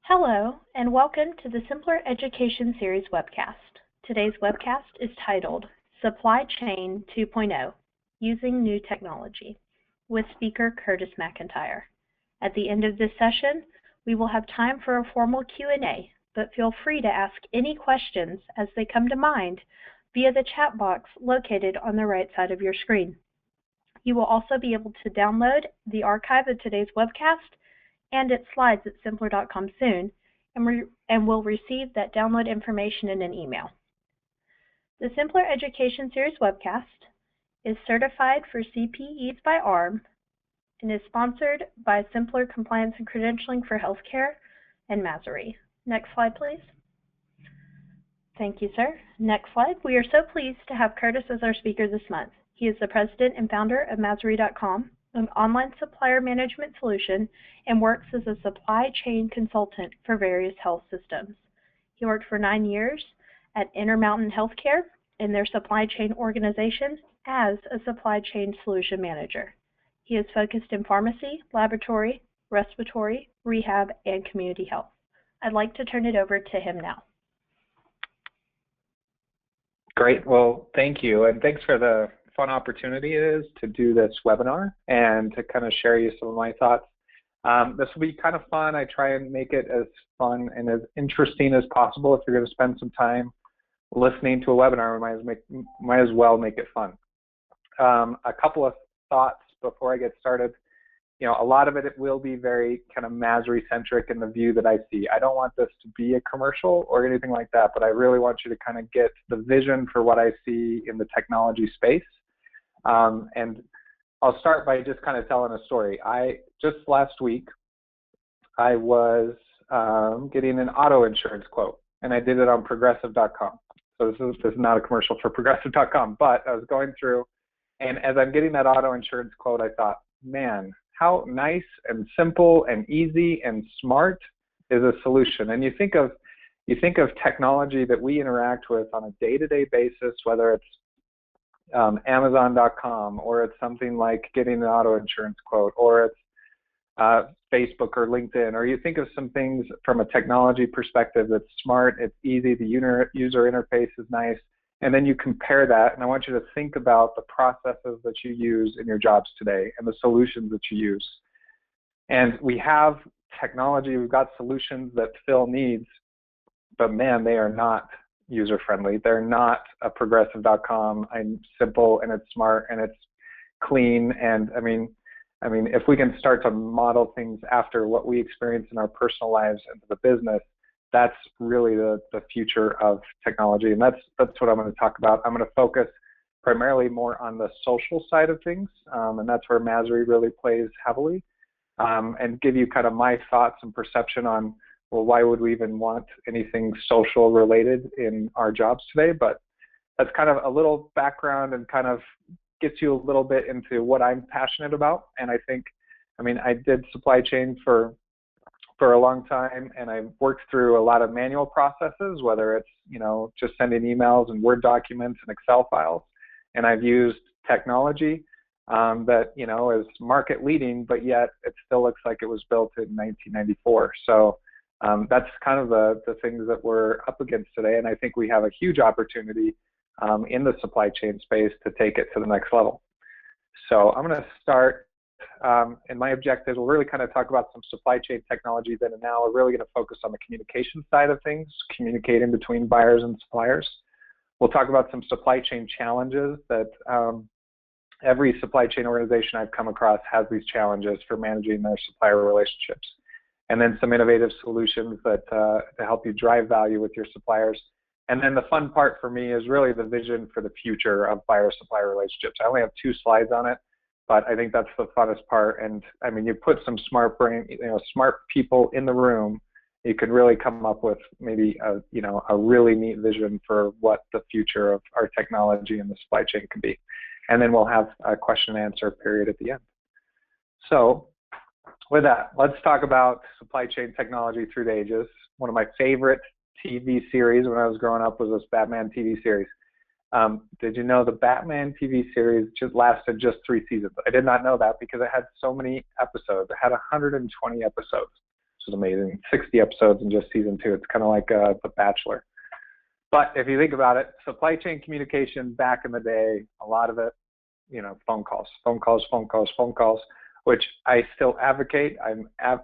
Hello, and welcome to the Simpler Education Series webcast. Today's webcast is titled Supply Chain 2.0, Using New Technology, with speaker Curtis McIntyre. At the end of this session, we will have time for a formal Q&A, but feel free to ask any questions as they come to mind via the chat box located on the right side of your screen. You will also be able to download the archive of today's webcast and its slides at symplr.com soon, and will receive that download information in an email. The Simpler Education Series webcast is certified for CPEs by ARM and is sponsored by Symplr Compliance and Credentialing for Healthcare and Mastery. Next slide, please. Thank you, sir. Next slide. We are so pleased to have Curtis as our speaker this month. He is the president and founder of Mastery.com, an online supplier management solution, and works as a supply chain consultant for various health systems. He worked for 9 years at Intermountain Healthcare in their supply chain organization as a supply chain solution manager. He is focused in pharmacy, laboratory, respiratory, rehab, and community health. I'd like to turn it over to him now. Great. Well, thank you. And thanks for the fun opportunity it is to do this webinar and to kind of share you some of my thoughts. This will be kind of fun. I try and make it as fun and as interesting as possible. If you're going to spend some time listening to a webinar, we might as well make it fun. A couple of thoughts before I get started. You know, a lot of it will be very kind of Mastery-centric in the view that I see. I don't want this to be a commercial or anything like that, but I really want you to kind of get the vision for what I see in the technology space. And I'll start by just kind of telling a story. Just last week, I was getting an auto insurance quote, and I did it on progressive.com. So this is not a commercial for progressive.com, but I was going through, and as I'm getting that auto insurance quote, I thought, man, how nice and simple and easy and smart is a solution. And you think of technology that we interact with on a day-to-day basis, whether it's Amazon.com, or it's something like getting an auto insurance quote, or it's Facebook or LinkedIn, or you think of some things from a technology perspective that's smart, it's easy, the user interface is nice, and then you compare that, and I want you to think about the processes that you use in your jobs today and the solutions that you use. And we have technology, we've got solutions that fill needs, but man, they are not user-friendly. They're not a progressive.com. I'm simple and it's smart and it's clean. And I mean, if we can start to model things after what we experience in our personal lives and the business, that's really the future of technology. And that's what I'm going to talk about. I'm going to focus primarily more on the social side of things, and that's where Mastery really plays heavily, and give you kind of my thoughts and perception on, well, why would we even want anything social related in our jobs today? But that's kind of a little background and kind of gets you a little bit into what I'm passionate about. And I think, I did supply chain for a long time, and I've worked through a lot of manual processes, whether it's, just sending emails and Word documents and Excel files. And I've used technology that, is market leading, but yet it still looks like it was built in 1994. So that's kind of the things that we're up against today, and I think we have a huge opportunity in the supply chain space to take it to the next level. So I'm going to start, and my objective, we'll really kind of talk about some supply chain technology then and now. We're really going to focus on the communication side of things, communicating between buyers and suppliers. We'll talk about some supply chain challenges that every supply chain organization I've come across has these challenges for managing their supplier relationships. And then some innovative solutions that to help you drive value with your suppliers. And then the fun part for me is really the vision for the future of buyer-supplier relationships. I only have 2 slides on it, but I think that's the funnest part. And you put some smart people in the room, you could really come up with maybe a really neat vision for what the future of our technology and the supply chain can be. And then we'll have a question and answer period at the end. So with that, let's talk about supply chain technology through the ages. One of my favorite TV series when I was growing up was this Batman TV series. Did you know the Batman TV series lasted just 3 seasons? I did not know that because it had so many episodes. It had 120 episodes. which is amazing. 60 episodes in just season 2. It's kind of like The Bachelor. But if you think about it, supply chain communication back in the day, a lot of it, phone calls, which I still advocate. I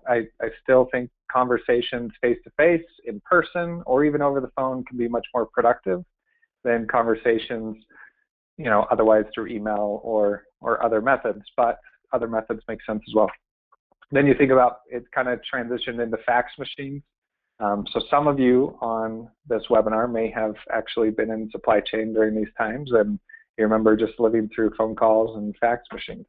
still think conversations face-to-face, in person, or even over the phone can be much more productive than conversations, otherwise through email or other methods. But other methods make sense as well. Then you think about it kind of transitioned into fax machines. So some of you on this webinar may have actually been in supply chain during these times, and you remember just living through phone calls and fax machines.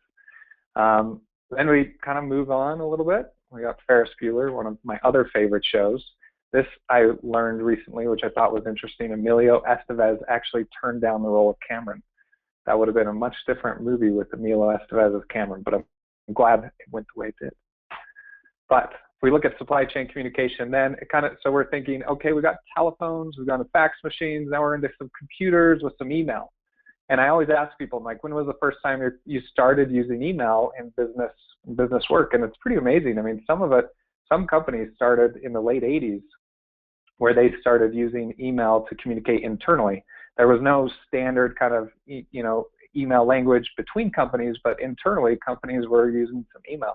Then we kind of move on a little bit. We got Ferris Bueller, one of my other favorite shows. This I learned recently, which I thought was interesting. Emilio Estevez actually turned down the role of Cameron. That would have been a much different movie with Emilio Estevez as Cameron, but I'm glad it went the way it did. But if we look at supply chain communication, then so we're thinking, okay, we got telephones, we've gone to fax machines, now we're into some computers with some email. And I always ask people, I'm like, when was the first time you started using email in business work? And it's pretty amazing. I mean, some companies started in the late 80s where they started using email to communicate internally. There was no standard kind of, email language between companies, but internally companies were using some email.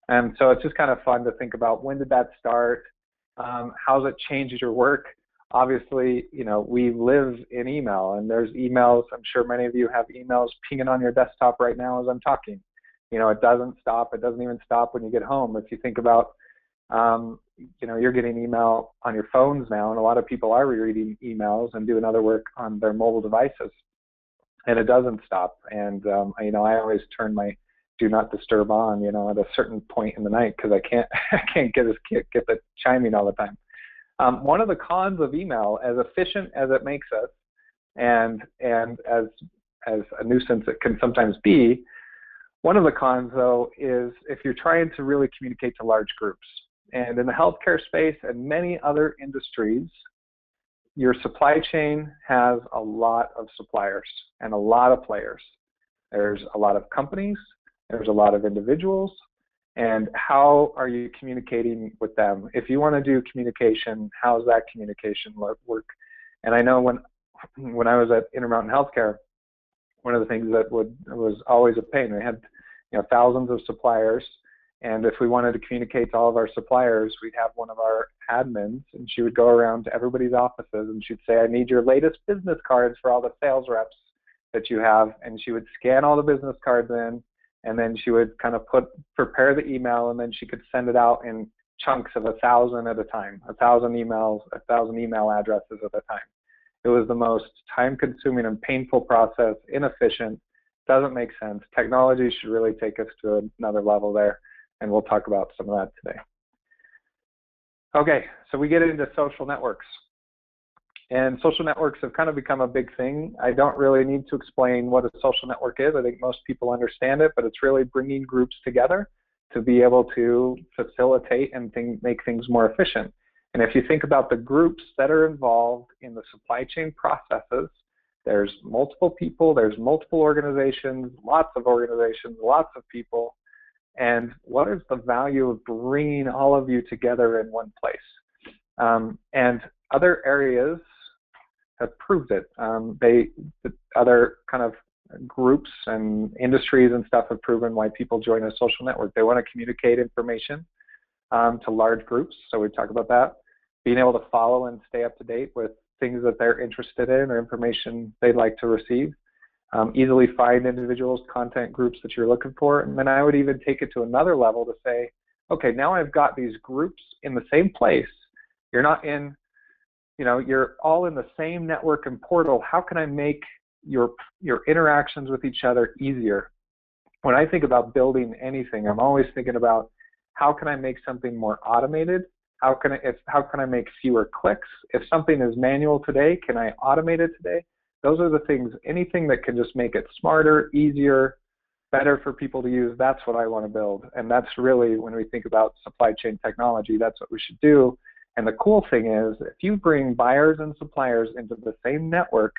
And so it's just kind of fun to think about, when did that start? How's it changed your work? Obviously, we live in email, and there's emails. I'm sure many of you have emails pinging on your desktop right now as I'm talking. It doesn't stop. It doesn't even stop when you get home. If you think about, you're getting email on your phones now, and a lot of people are reading emails and doing other work on their mobile devices, and it doesn't stop. And I always turn my do not disturb on, at a certain point in the night, because I can't get the chiming all the time. One of the cons of email, as efficient as it makes us, and as a nuisance it can sometimes be, one of the cons, though, is if you're trying to really communicate to large groups. And in the healthcare space and many other industries, your supply chain has a lot of suppliers and a lot of players. There's a lot of companies, there's a lot of individuals, and how are you communicating with them? If you want to do communication, how's that communication work? And I know when I was at Intermountain Healthcare, one of the things that was always a pain, we had thousands of suppliers, and if we wanted to communicate to all of our suppliers, we'd have one of our admins, and she would go around to everybody's offices, and she'd say, I need your latest business cards for all the sales reps that you have, and she would scan all the business cards in, and then she would kind of prepare the email, and then she could send it out in chunks of 1,000 at a time, 1,000 emails, 1,000 email addresses at a time. It was the most time-consuming and painful process, inefficient, doesn't make sense. Technology should really take us to another level there, and we'll talk about some of that today. Okay, so we get into social networks. And social networks have kind of become a big thing. I don't really need to explain what a social network is. I think most people understand it, but it's really bringing groups together to be able to facilitate and make things more efficient. And if you think about the groups that are involved in the supply chain processes, there's multiple people, there's multiple organizations, lots of people. And what is the value of bringing all of you together in one place? And other areas have proved it. The other kind of groups and industries and stuff have proven why people join a social network. They want to communicate information to large groups, so we talk about that. Being able to follow and stay up to date with things that they're interested in or information they'd like to receive. Easily find individuals, content groups that you're looking for. And then I would even take it to another level to say, okay, now I've got these groups in the same place. You're not in, you're all in the same network and portal. How can I make your interactions with each other easier? When I think about building anything, I'm always thinking about how can I make something more automated? How can I make fewer clicks? If something is manual today, can I automate it today? Those are the things, anything that can just make it smarter, easier, better for people to use, that's what I want to build. And that's really, when we think about supply chain technology, that's what we should do. And the cool thing is, if you bring buyers and suppliers into the same network,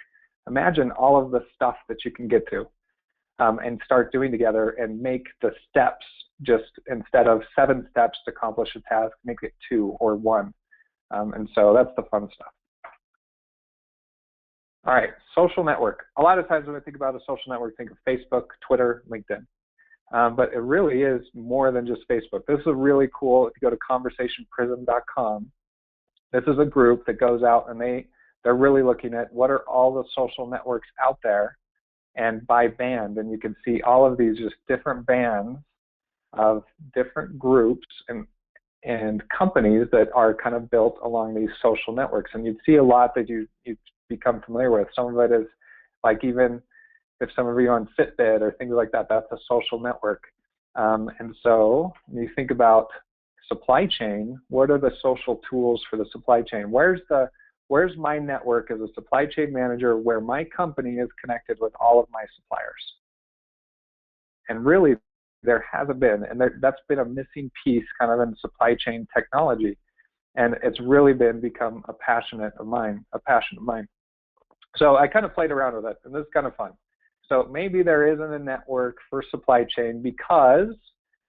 imagine all of the stuff that you can get to and start doing together and make the steps just instead of 7 steps to accomplish a task, make it 2 or 1. And so that's the fun stuff. All right, social network. A lot of times when I think about a social network, think of Facebook, Twitter, LinkedIn. But it really is more than just Facebook. This is really cool. If you go to conversationprism.com, this is a group that goes out and they're really looking at what are all the social networks out there and by band. And you can see all of these just different bands of different groups and companies that are kind of built along these social networks. And you'd see a lot that you become familiar with. Some of it is like, even if some of you are on Fitbit or things like that, that's a social network. And so when you think about supply chain, what are the social tools for the supply chain? Where's my network as a supply chain manager where my company is connected with all of my suppliers? And really, there hasn't been, and that's been a missing piece kind of in supply chain technology. And it's really become a passion of mine. So I kind of played around with it, and this is kind of fun. So maybe there isn't a network for supply chain because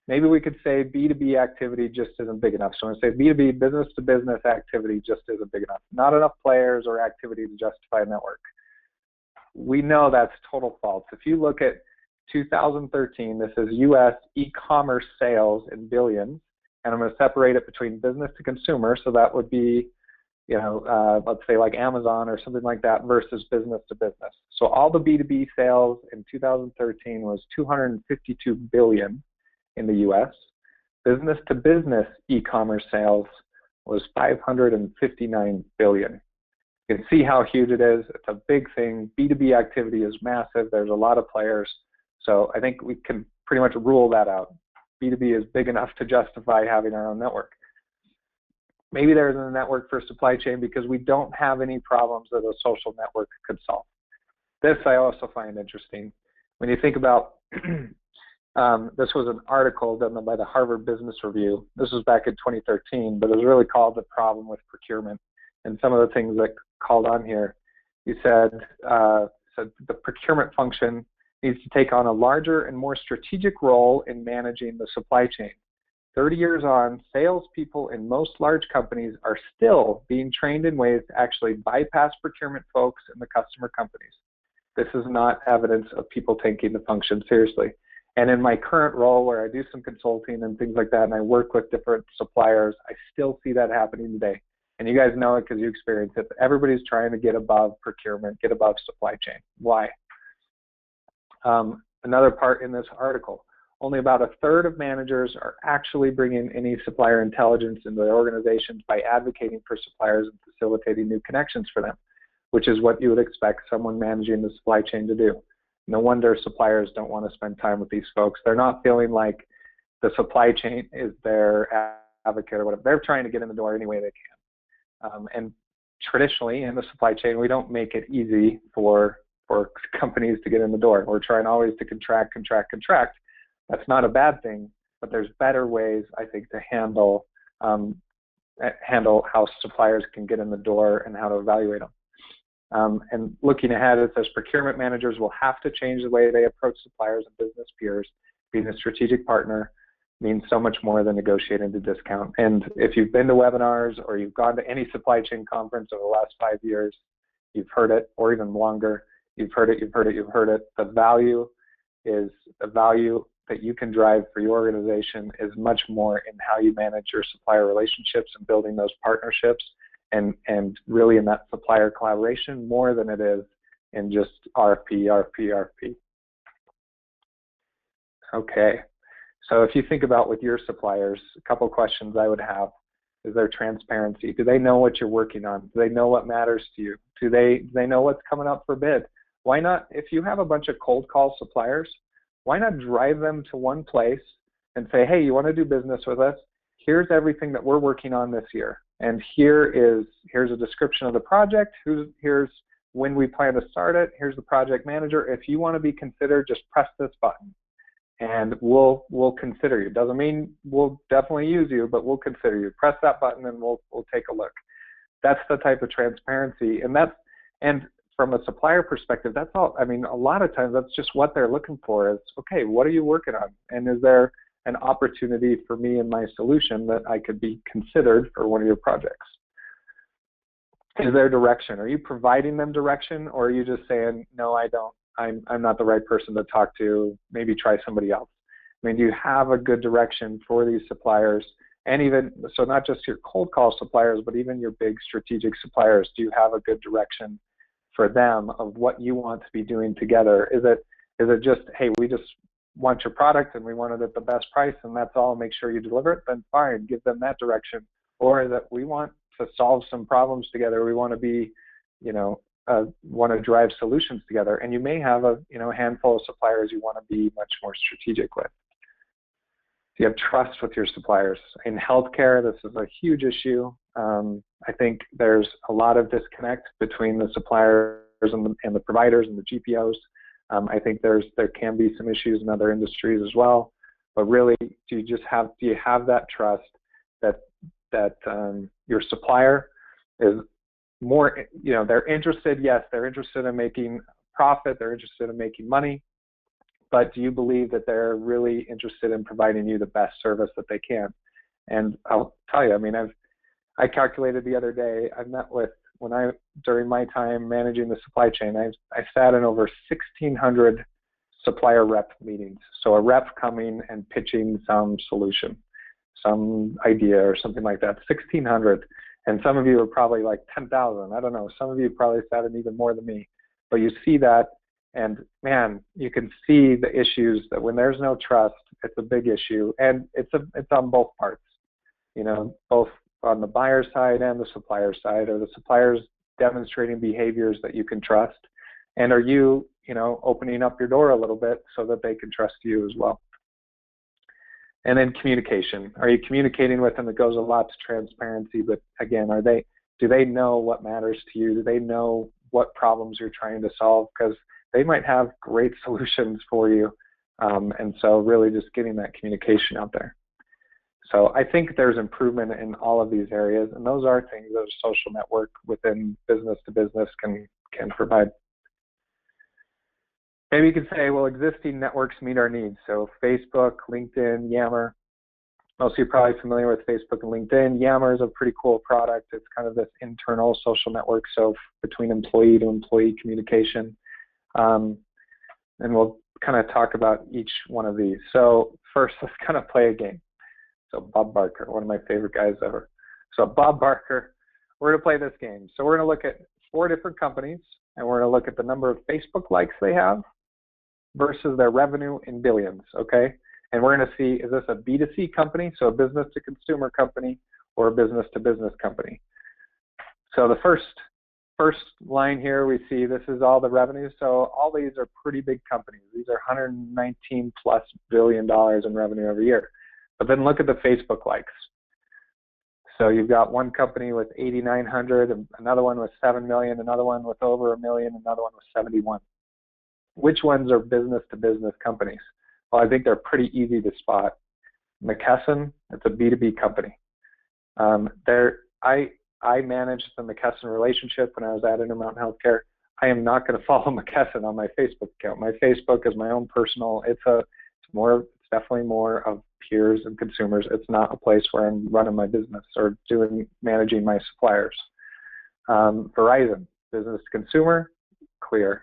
maybe we could say B2B activity just isn't big enough. So I'm going to say B2B, business to business activity just isn't big enough. Not enough players or activity to justify a network. We know that's total false. If you look at 2013, this is US e-commerce sales in billions, and I'm going to separate it between business to consumer, so that would be, let's say like Amazon or something like that, versus business to business. So all the B2B sales in 2013 was 252 billion in the US. Business to business e-commerce sales was 559 billion. You can see how huge it is. It's a big thing. B2B activity is massive. There's a lot of players. So I think we can pretty much rule that out. B2B is big enough to justify having our own network. Maybe there isn't a network for supply chain because we don't have any problems that a social network could solve. This I also find interesting. When you think about, this was an article done by the Harvard Business Review. This was back in 2013, but it was really called The Problem with Procurement. And some of the things that called on here, you said the procurement function needs to take on a larger and more strategic role in managing the supply chain. 30 years on, salespeople in most large companies are still being trained in ways to actually bypass procurement folks in the customer companies. This is not evidence of people taking the function seriously. And in my current role, where I do some consulting and things like that, and I work with different suppliers, I still see that happening today. And you guys know it because you experience it. Everybody's trying to get above procurement, get above supply chain. Why? Another part in this article, only about a third of managers are actually bringing any supplier intelligence into their organizations by advocating for suppliers and facilitating new connections for them, which is what you would expect someone managing the supply chain to do. No wonder suppliers don't want to spend time with these folks. They're not feeling like the supply chain is their advocate or whatever. They're trying to get in the door any way they can. And traditionally in the supply chain, we don't make it easy for companies to get in the door. We're trying always to contract. That's not a bad thing, but there's better ways, I think, to handle how suppliers can get in the door and how to evaluate them. And looking ahead, it says procurement managers will have to change the way they approach suppliers and business peers. Being a strategic partner means so much more than negotiating the discount. And if you've been to webinars or you've gone to any supply chain conference over the last 5 years, you've heard it, or even longer. You've heard it. The value that you can drive for your organization is much more in how you manage your supplier relationships and building those partnerships, and really in that supplier collaboration more than it is in just RFP. Okay, so if you think about with your suppliers, a couple questions I would have. Is there transparency? Do they know what you're working on? Do they know what matters to you? Do they know what's coming up for bid? Why not, if you have a bunch of cold call suppliers, why not drive them to one place and say, hey, you want to do business with us? Here's everything that we're working on this year. And here's a description of the project. Here's when we plan to start it. Here's the project manager. If you want to be considered, just press this button and we'll consider you. Doesn't mean we'll definitely use you, but we'll consider you. Press that button and we'll take a look. That's the type of transparency. And from a supplier perspective, that's all. I mean, a lot of times that's just what they're looking for is, okay, what are you working on? And is there an opportunity for me and my solution that I could be considered for one of your projects? Is there direction? Are you providing them direction, or are you just saying, no, I don't, I'm not the right person to talk to, maybe try somebody else? I mean, do you have a good direction for these suppliers? And even, so not just your cold call suppliers, but even your big strategic suppliers, do you have a good direction for them of what you want to be doing together? Is it just, hey, we just want your product and we want it at the best price and that's all, make sure you deliver it? Then fine, give them that direction. Or is it, we want to solve some problems together, we want to be, want to drive solutions together, and you may have a handful of suppliers you want to be much more strategic with. So you have trust with your suppliers. In healthcare, this is a huge issue. I think there's a lot of disconnect between the suppliers and the providers and the GPOs. I think there can be some issues in other industries as well. But really, do you have that trust that your supplier is more, they're interested, yes, they're interested in making profit, they're interested in making money, but do you believe that they're really interested in providing you the best service that they can? And I'll tell you, I mean, I calculated the other day, I've met with, during my time managing the supply chain, I sat in over 1,600 supplier rep meetings. So a rep coming and pitching some solution, some idea or something like that, 1,600. And some of you are probably like 10,000. I don't know. Some of you probably sat in even more than me. But you see that, and man, you can see the issues that when there's no trust, it's a big issue. And it's on both parts, both on the buyer side and the supplier side. Are the suppliers demonstrating behaviors that you can trust? And are you, opening up your door a little bit so that they can trust you as well? And then communication. Are you communicating with them? It goes a lot to transparency, but again, do they know what matters to you? Do they know what problems you're trying to solve? Because they might have great solutions for you. And so really just getting that communication out there. So I think there's improvement in all of these areas, and those are things that a social network within business to business can provide. Maybe you could say, well, existing networks meet our needs. So Facebook, LinkedIn, Yammer. Most of you are probably familiar with Facebook and LinkedIn. Yammer is a pretty cool product. It's kind of this internal social network, so between employee to employee communication. And we'll kind of talk about each one of these. So first, let's kind of play a game. So Bob Barker, one of my favorite guys ever. So Bob Barker, we're going to play this game. So we're going to look at 4 different companies, and we're going to look at the number of Facebook likes they have versus their revenue in billions, okay? And we're going to see, is this a B2C company, so a business to consumer company, or a business to business company? So the first line here, we see this is all the revenue. So all these are pretty big companies. These are $119+ billion in revenue every year. But then look at the Facebook likes. So you've got one company with 8,900, another one with 7 million, another one with over 1 million, another one with 71. Which ones are business-to-business companies? Well, I think they're pretty easy to spot. McKesson, it's a B2B company. I managed the McKesson relationship when I was at Intermountain Healthcare. I am not going to follow McKesson on my Facebook account. My Facebook is my own personal. It's definitely more of peers and consumers. It's not a place where I'm running my business or managing my suppliers. Verizon, business to consumer, clear.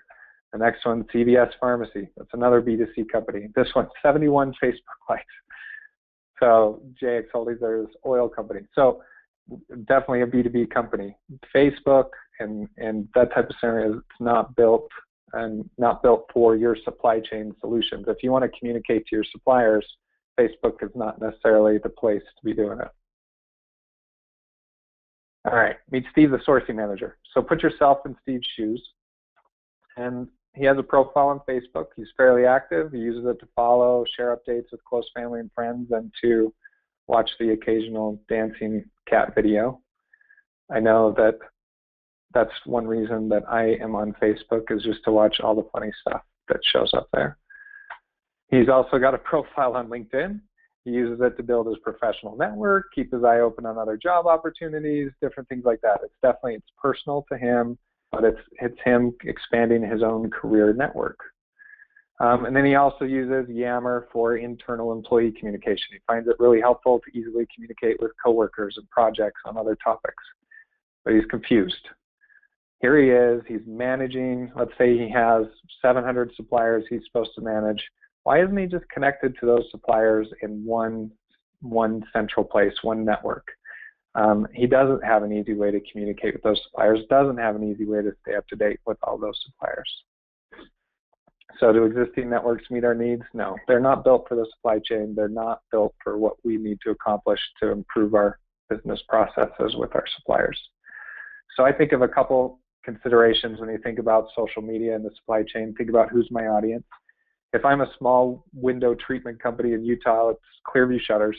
The next one, CVS Pharmacy. That's another B2C company. This one, 71 Facebook likes. So JX Holdings, there's oil company. So definitely a B2B company. Facebook and that type of scenario is not built for your supply chain solutions. If you want to communicate to your suppliers, Facebook is not necessarily the place to be doing it. All right, meet Steve, the sourcing manager. So put yourself in Steve's shoes. And he has a profile on Facebook. He's fairly active. He uses it to follow, share updates with close family and friends, and to watch the occasional dancing cat video. I know that that's one reason that I am on Facebook, is just to watch all the funny stuff that shows up there. He's also got a profile on LinkedIn. He uses it to build his professional network, keep his eye open on other job opportunities, different things like that. It's personal to him, but it's him expanding his own career network. And then he also uses Yammer for internal employee communication. He finds it really helpful to easily communicate with coworkers and projects on other topics. But he's confused. Here he is, he's managing, let's say he has 700 suppliers he's supposed to manage. Why isn't he just connected to those suppliers in one central place, one network? He doesn't have an easy way to communicate with those suppliers, doesn't have an easy way to stay up to date with all those suppliers. So do existing networks meet our needs? No, they're not built for the supply chain. They're not built for what we need to accomplish to improve our business processes with our suppliers. So I think of a couple considerations when you think about social media and the supply chain. Think about who's my audience. If I'm a small window treatment company in Utah, it's Clearview Shutters.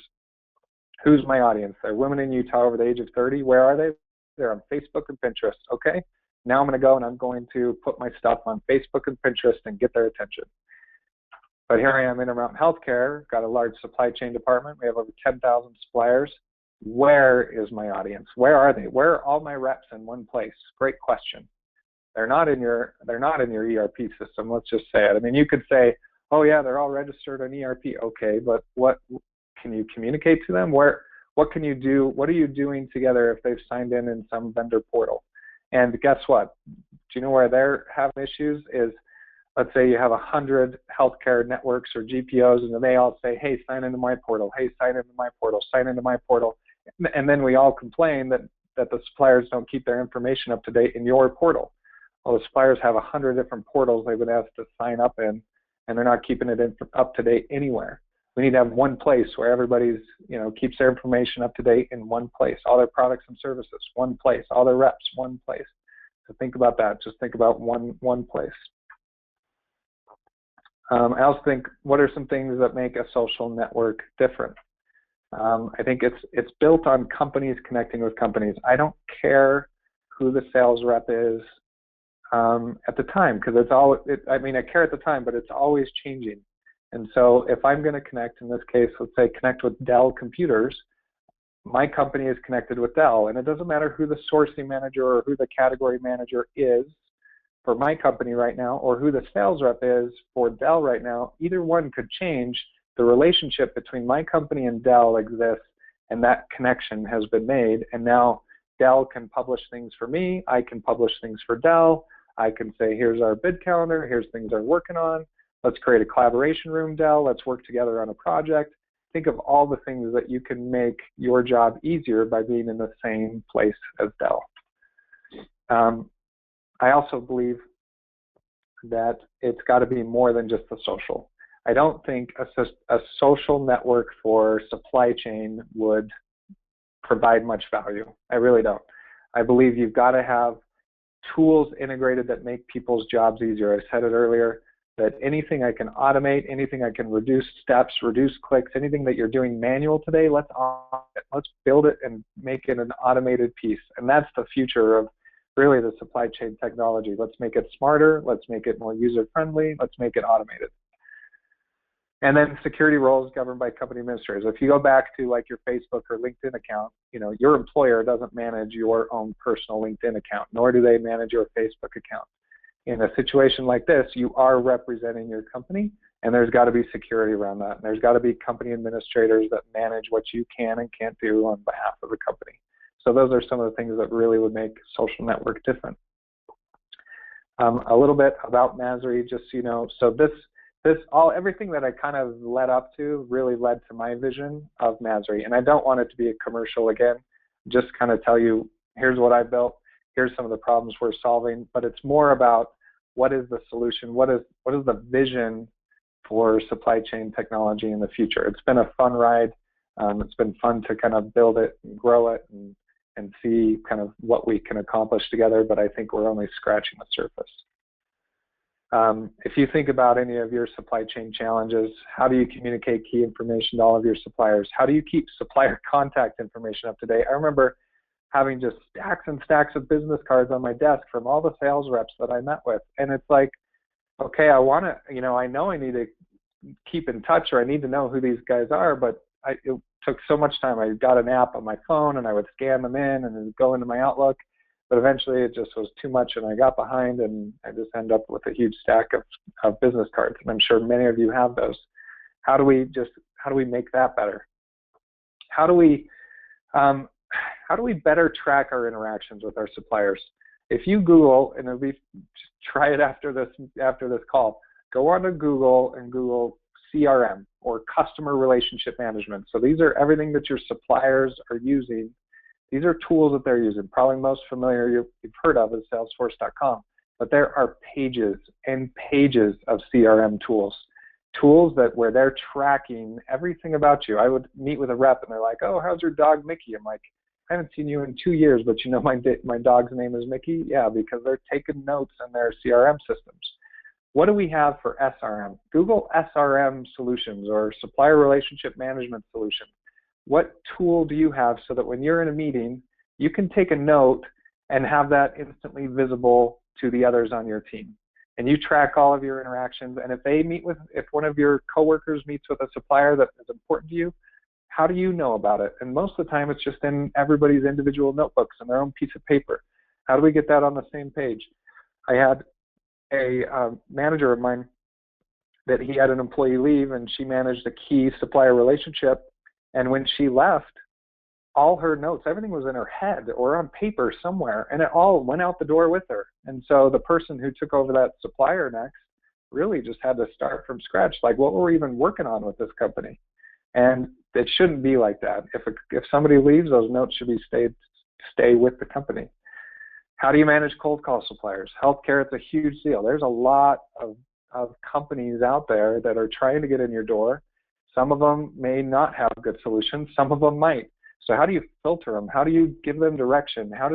Who's my audience? They're women in Utah over the age of 30. Where are they? They're on Facebook and Pinterest. Okay, now I'm going to go and I'm going to put my stuff on Facebook and Pinterest and get their attention. But here I am, Intermountain Healthcare, got a large supply chain department. We have over 10,000 suppliers. Where is my audience? Where are they? Where are all my reps in one place? Great question. They're not in your ERP system. Let's just say it. I mean, you could say, oh yeah, they're all registered on ERP. Okay, but what can you communicate to them? What can you do? What are you doing together if they've signed in some vendor portal? And guess what? Do you know where they're having issues? Is let's say you have 100 healthcare networks or GPOs, and they all say, hey, sign into my portal. Hey, sign into my portal. Sign into my portal. And then we all complain that the suppliers don't keep their information up to date in your portal. Well, the suppliers have 100 different portals they've been asked to sign up in, and they're not keeping it up to date anywhere. We need to have one place where everybody's, keeps their information up to date in one place. All their products and services, one place. All their reps, one place. So think about that. Just think about one place. I also think, what are some things that make a social network different? I think it's built on companies connecting with companies. I don't care who the sales rep is at the time, because I care at the time, but it's always changing. And so if I'm going to connect, in this case, let's say connect with Dell computers, my company is connected with Dell, and it doesn't matter who the sourcing manager or who the category manager is for my company right now, or who the sales rep is for Dell right now. Either one could change. The relationship between my company and Dell exists, and that connection has been made, and now Dell can publish things for me, I can publish things for Dell, I can say, here's our bid calendar, here's things they're working on, let's create a collaboration room, Dell, let's work together on a project. Think of all the things that you can make your job easier by being in the same place as Dell. I also believe that it's got to be more than just the social. I don't think a social network for supply chain would provide much value. I really don't. I believe you've got to have tools integrated that make people's jobs easier. I said it earlier, that anything I can automate, anything I can reduce steps, reduce clicks, anything that you're doing manual today, let's build it and make it an automated piece. And that's the future of really the supply chain technology. Let's make it smarter, let's make it more user-friendly, let's make it automated. And then security roles governed by company administrators. If you go back to like your Facebook or LinkedIn account, your employer doesn't manage your own personal LinkedIn account, nor do they manage your Facebook account. In a situation like this, you are representing your company, and there's got to be security around that. And there's got to be company administrators that manage what you can and can't do on behalf of the company. So those are some of the things that really would make social network different. A little bit about Masri, just so you know. So everything that I kind of led up to really led to my vision of Masri. And I don't want it to be a commercial again, just kind of tell you, here's what I built, here's some of the problems we're solving, but it's more about what is the solution, what is the vision for supply chain technology in the future. It's been a fun ride. It's been fun to kind of build it and grow it and see kind of what we can accomplish together, but I think we're only scratching the surface. If you think about any of your supply chain challenges, how do you communicate key information to all of your suppliers? How do you keep supplier contact information up to date? I remember having just stacks and stacks of business cards on my desk from all the sales reps that I met with. And it's like, okay, I know I need to keep in touch, or I need to know who these guys are, but it took so much time. I got an app on my phone and I would scan them in and then go into my Outlook. but eventually it just was too much and I got behind and I just ended up with a huge stack of business cards. And I'm sure many of you have those. How do we make that better? How do we better track our interactions with our suppliers? If you Google, and just try it after this call, go on to Google and Google CRM or customer relationship management. So these are everything that your suppliers are using. These are tools that they're using. Probably most familiar you've heard of is Salesforce.com. But there are pages and pages of CRM tools where they're tracking everything about you. I would meet with a rep and they're like, "Oh, how's your dog Mickey?" I'm like, "I haven't seen you in 2 years, but you know my dog's name is Mickey?" Yeah, because they're taking notes in their CRM systems. What do we have for SRM? Google SRM solutions or supplier relationship management solution. What tool do you have so that when you're in a meeting, you can take a note and have that instantly visible to the others on your team? And you track all of your interactions. And if one of your coworkers meets with a supplier that is important to you, how do you know about it? And most of the time, it's just in everybody's individual notebooks and their own piece of paper. How do we get that on the same page? I had a manager of mine that he had an employee leave, and she managed a key supplier relationship. And when she left, all her notes, everything was in her head or on paper somewhere, and it all went out the door with her. And so the person who took over that supplier next really just had to start from scratch. Like, what were we even working on with this company? And it shouldn't be like that. If somebody leaves, those notes should be stay with the company. How do you manage cold call suppliers? Healthcare, it's a huge deal. There's a lot of companies out there that are trying to get in your door. Some of them may not have good solutions. Some of them might. So how do you filter them? How do you give them direction? How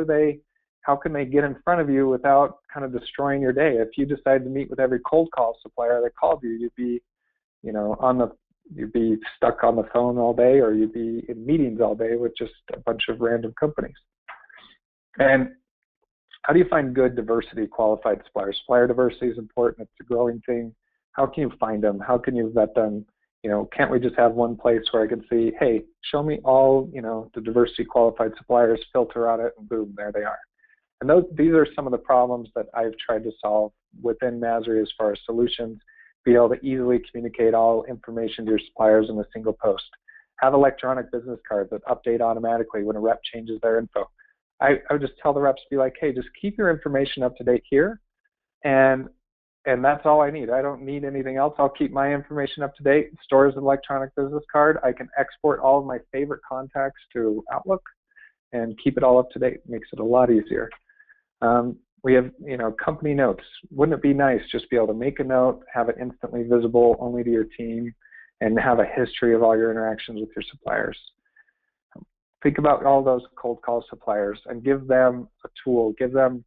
can they get in front of you without kind of destroying your day? If you decide to meet with every cold call supplier that called you, you'd be, you'd be stuck on the phone all day, or you'd be in meetings all day with just a bunch of random companies. And how do you find good diversity qualified suppliers? Supplier diversity is important. It's a growing thing. How can you find them? How can you vet them? Can't we just have one place where I can see, hey, show me all, the diversity qualified suppliers, filter on it, and boom, there they are. And these are some of the problems that I've tried to solve within Mastery as far as solutions. Be able to easily communicate all information to your suppliers in a single post. Have electronic business cards that update automatically when a rep changes their info. I would just tell the reps, be like, hey, just keep your information up to date here, and that's all I need. I don't need anything else. I'll keep my information up to date. Store as an electronic business card. I can export all of my favorite contacts to Outlook and keep it all up to date. Makes it a lot easier. We have, company notes. Wouldn't it be nice just to be able to make a note, have it instantly visible only to your team, and have a history of all your interactions with your suppliers? Think about all those cold call suppliers and give them a tool. Give them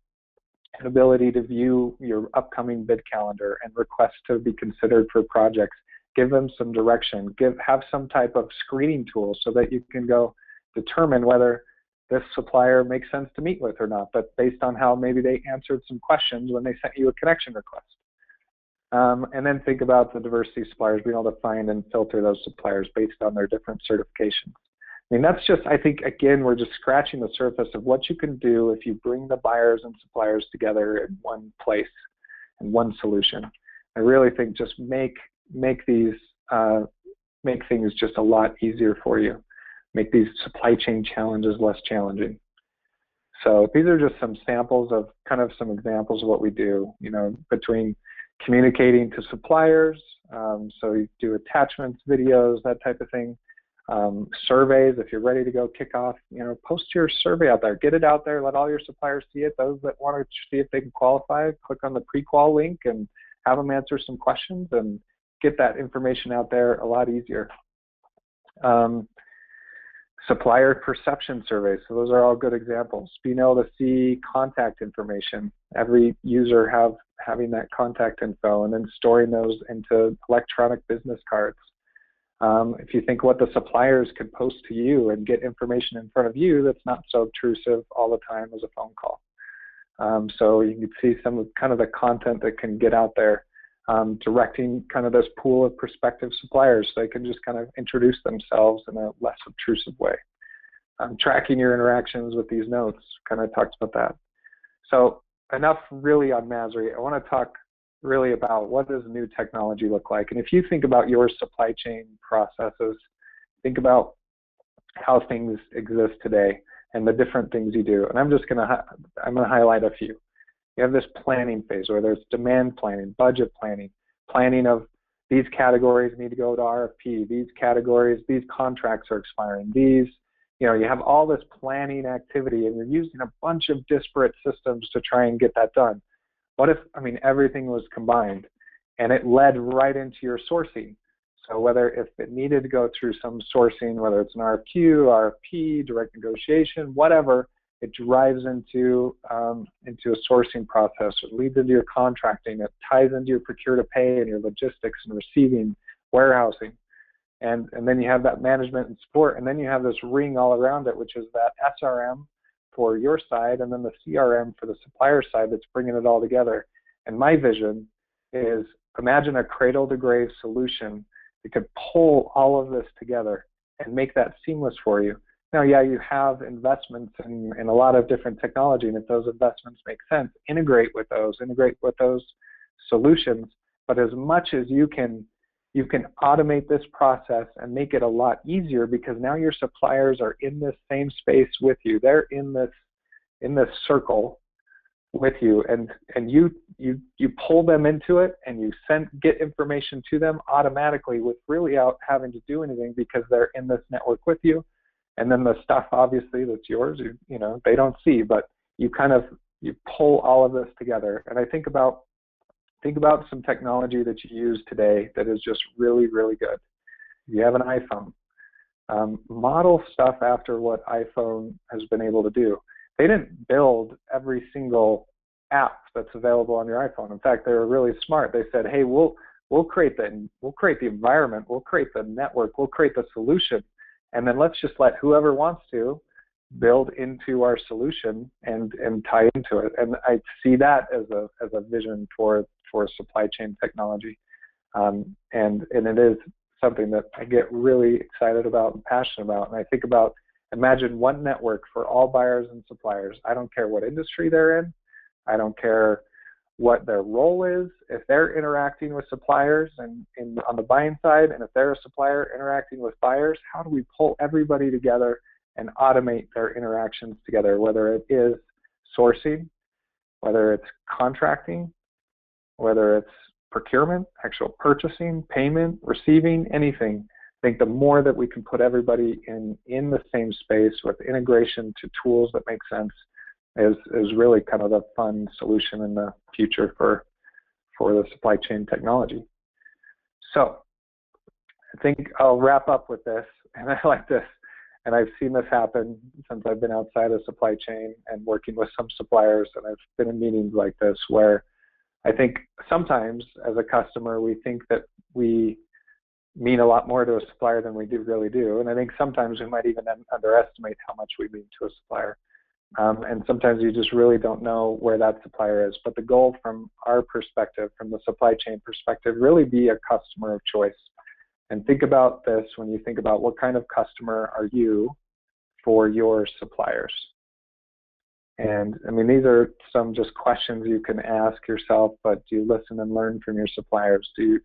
an ability to view your upcoming bid calendar and request to be considered for projects. Give them some direction. Have some type of screening tool so that you can go determine whether this supplier makes sense to meet with or not, but based on how maybe they answered some questions when they sent you a connection request. And then think about the diversity suppliers, being able to find and filter those suppliers based on their different certifications. I mean, that's just, I think, again, we're just scratching the surface of what you can do if you bring the buyers and suppliers together in one place and one solution. I really think just make things just a lot easier for you. Make these supply chain challenges less challenging. So these are just some samples of some examples of what we do, between communicating to suppliers. So you do attachments, videos, that type of thing. Surveys, if you're ready to go kick off, post your survey out there. Get it out there. Let all your suppliers see it. Those that want to see if they can qualify, click on the pre-qual link and have them answer some questions and get that information out there a lot easier. Supplier perception surveys. So those are all good examples. Being able to see contact information. Every user having that contact info and then storing those into electronic business cards. If you think what the suppliers could post to you and get information in front of you that's not so obtrusive all the time as a phone call. So you can see some of the content that can get out there, directing this pool of prospective suppliers so they can just introduce themselves in a less obtrusive way. Tracking your interactions with these notes, talks about that. So enough really on Masri. I want to talk really about what does new technology look like. And if you think about your supply chain processes, think about how things exist today and the different things you do. And I'm gonna highlight a few. You have this planning phase where there's demand planning, budget planning, planning of these categories need to go to RFP, these categories, these contracts are expiring, these, you know, you have all this planning activity and you're using a bunch of disparate systems to try and get that done. What if, I mean, everything was combined and it led right into your sourcing? So whether if it needed to go through some sourcing, whether it's an RFQ, RFP, direct negotiation, whatever, it drives into a sourcing process. It leads into your contracting. It ties into your procure to pay and your logistics and receiving, warehousing. And then you have that management and support. And then you have this ring all around it, which is that SRM for your side and then the CRM for the supplier side that's bringing it all together. And my vision is imagine a cradle to grave solution that could pull all of this together and make that seamless for you. Now, yeah, you have investments in a lot of different technology, and if those investments make sense, integrate with those solutions. But as much as you can automate this process and make it a lot easier because now your suppliers are in this same space with you. They're in this circle with you, and you pull them into it and you get information to them automatically without having to do anything because they're in this network with you. And then the stuff obviously that's yours, you know, they don't see, but you pull all of this together. And I think about some technology that you use today that is just really, really good. If you have an iPhone, model stuff after what iPhone has been able to do. They didn't build every single app that's available on your iPhone. In fact, they were really smart. They said, hey, we'll create the environment, we'll create the network, we'll create the solution, and then let's just let whoever wants to build into our solution and tie into it. And I see that as a vision for supply chain technology, and it is something that I get really excited about and passionate about. And I think about, imagine one network for all buyers and suppliers. I don't care what industry they're in. I don't care what their role is. If they're interacting with suppliers and on the buying side, and if they're a supplier interacting with buyers, how do we pull everybody together and automate their interactions together, whether it is sourcing, whether it's contracting, whether it's procurement, actual purchasing, payment, receiving, anything. I think the more that we can put everybody in the same space with integration to tools that make sense is really kind of the fun solution in the future for the supply chain technology. So I think I'll wrap up with this, and I like this, and I've seen this happen since I've been outside of supply chain and working with some suppliers, and I've been in meetings like this where I think sometimes as a customer we think that we mean a lot more to a supplier than we really do, and I think sometimes we might even underestimate how much we mean to a supplier. And sometimes you just really don't know where that supplier is. But the goal from our perspective, from the supply chain perspective, really be a customer of choice. And think about this when you think about what kind of customer are you for your suppliers. And I mean, these are some just questions you can ask yourself, but do you listen and learn from your suppliers? Do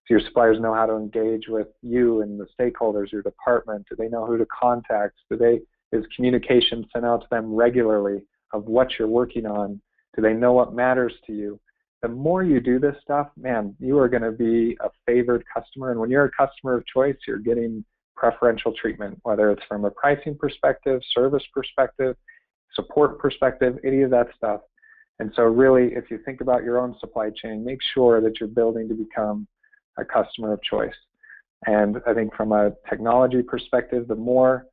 your suppliers know how to engage with you and the stakeholders, your department? Do they know who to contact? Is communication sent out to them regularly of what you're working on? Do they know what matters to you? The more you do this stuff, man, you are going to be a favored customer. And when you're a customer of choice, you're getting preferential treatment, whether it's from a pricing perspective, service perspective, support perspective, any of that stuff. And so really, if you think about your own supply chain, make sure that you're building to become a customer of choice. And I think from a technology perspective, the more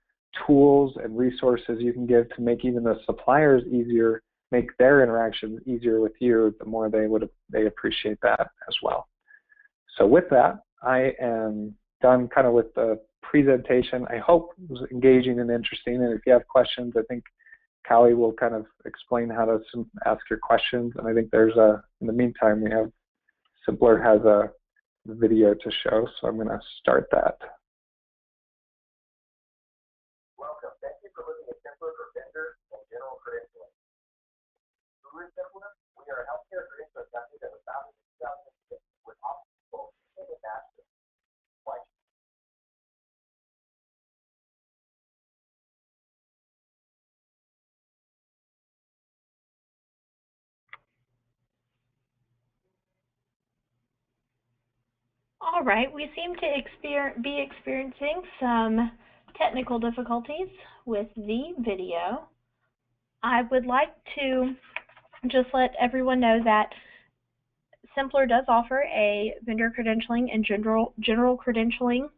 tools and resources you can give to make even the suppliers easier, make their interactions easier with you, the more they appreciate that as well. So with that, I am done kind of with the presentation. I hope it was engaging and interesting, and if you have questions, I think Callie will kind of explain how to ask your questions, and I think there's in the meantime, symplr has a video to show, so I'm going to start that. Welcome. Thank you for looking at symplr for vendor and general credentialing. All right, we seem to be experiencing some technical difficulties with the video. I would like to just let everyone know that symplr does offer a vendor credentialing and general credentialing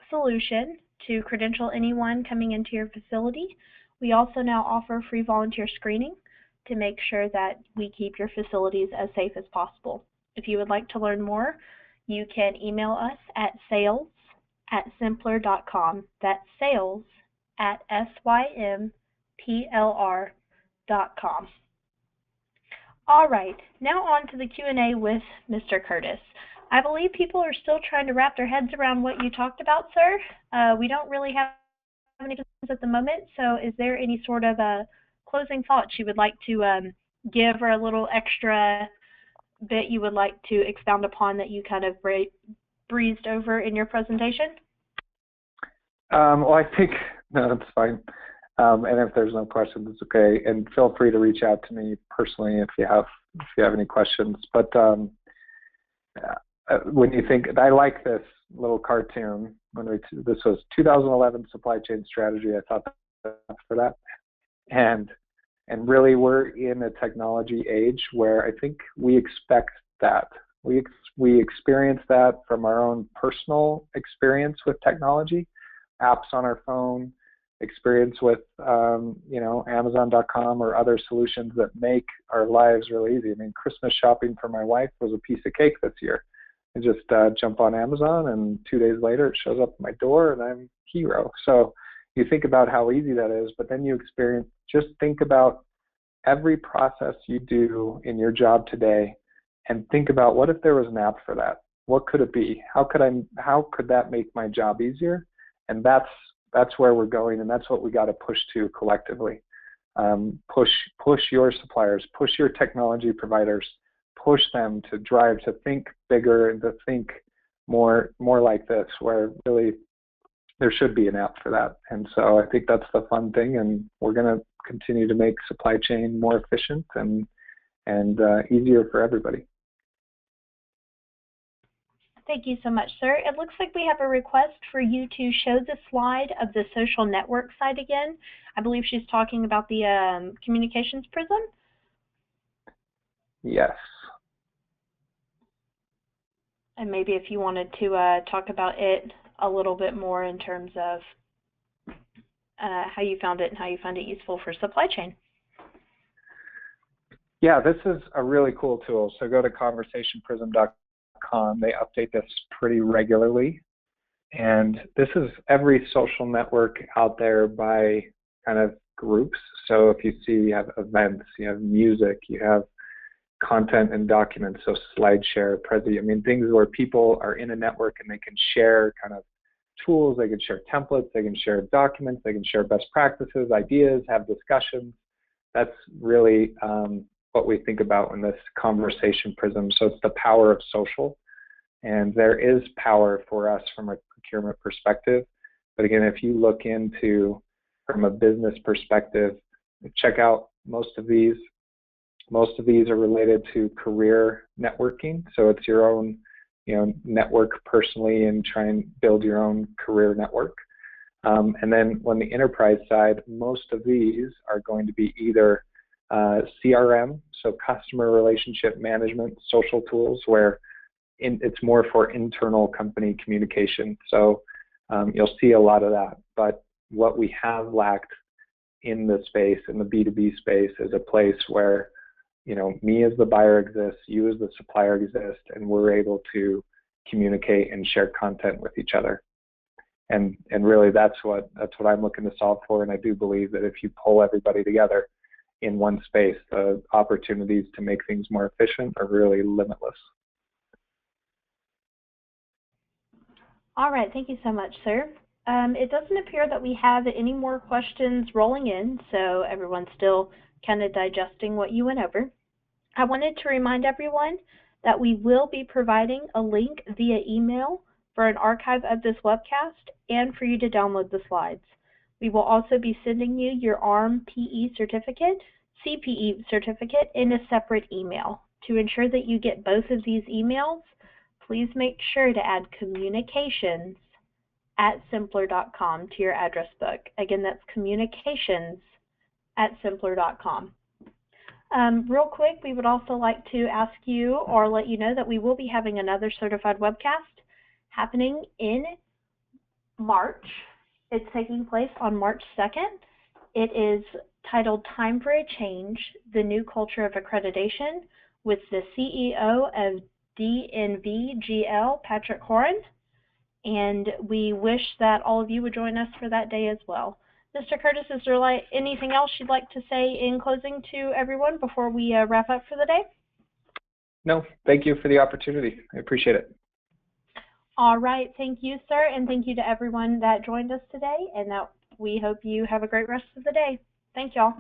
solution to credential anyone coming into your facility. We also now offer free volunteer screening to make sure that we keep your facilities as safe as possible. If you would like to learn more, you can email us at sales@symplr.com. That's sales@symplr.com. All right, now on to the Q&A with Mr. Curtis. I believe people are still trying to wrap their heads around what you talked about, sir. We don't really have any questions at the moment, so is there any sort of closing thoughts you would like to give, or a little extra bit you would like to expound upon that you kind of breezed over in your presentation? Well, I think, no, that's fine. And if there's no questions, it's okay. And feel free to reach out to me personally if you have any questions. But when you think, I like this little cartoon. This was 2011 supply chain strategy. I thought for that, and really we're in a technology age where I think we expect that. We experience that from our own personal experience with technology, apps on our phone, experience with Amazon.com or other solutions that make our lives really easy. I mean, Christmas shopping for my wife was a piece of cake this year. I just jump on Amazon, and 2 days later it shows up at my door, and I'm a hero. So you think about how easy that is, but then you just think about every process you do in your job today, and think about, what if there was an app for that? What could it be? How could that make my job easier? And that's where we're going, and that's what we got to push to collectively. Push your suppliers, push your technology providers, push them to drive, to think bigger and to think more like this, where really there should be an app for that. And so I think that's the fun thing, and we're going to continue to make supply chain more efficient and easier for everybody. Thank you so much, sir. It looks like we have a request for you to show the slide of the social network site again. I believe she's talking about the communications prism. Yes. And maybe if you wanted to talk about it a little bit more in terms of how you found it and how you find it useful for supply chain. Yeah, this is a really cool tool. So go to conversationprism.com. They update this pretty regularly. And this is every social network out there by kind of groups. So if you see, you have events, you have music, you have content and documents, so SlideShare, Prezi, I mean, things where people are in a network and they can share kind of tools, they can share templates, they can share documents, they can share best practices, ideas, have discussions. That's really what we think about in this conversation prism. So it's the power of social. And there is power for us from a procurement perspective. But again, if you look into from a business perspective, check out most of these. Most of these are related to career networking. So it's your own, network personally, and try and build your own career network. And then on the enterprise side, most of these are going to be either CRM, so customer relationship management, social tools, where it's more for internal company communication. So you'll see a lot of that. But what we have lacked in the space, in the B2B space, is a place where me as the buyer exists, you as the supplier exist, and we're able to communicate and share content with each other. And really that's what I'm looking to solve for. And I do believe that if you pull everybody together in one space, the opportunities to make things more efficient are really limitless. All right, thank you so much, sir. It doesn't appear that we have any more questions rolling in, so everyone's still kind of digesting what you went over. I wanted to remind everyone that we will be providing a link via email for an archive of this webcast and for you to download the slides. We will also be sending you your ARM PE certificate, CPE certificate in a separate email. To ensure that you get both of these emails, please make sure to add communications@symplr.com to your address book. Again, that's communications@symplr.com. Real quick, we would also like to ask you or let you know that we will be having another certified webcast happening in March. It's taking place on March 2nd. It is titled Time for a Change, the New Culture of Accreditation, with the CEO of DNVGL, Patrick Horan. And we wish that all of you would join us for that day as well. Mr. Curtis, is there anything else you'd like to say in closing to everyone before we wrap up for the day? No, thank you for the opportunity. I appreciate it. All right, thank you, sir, and thank you to everyone that joined us today, and that we hope you have a great rest of the day. Thank y'all.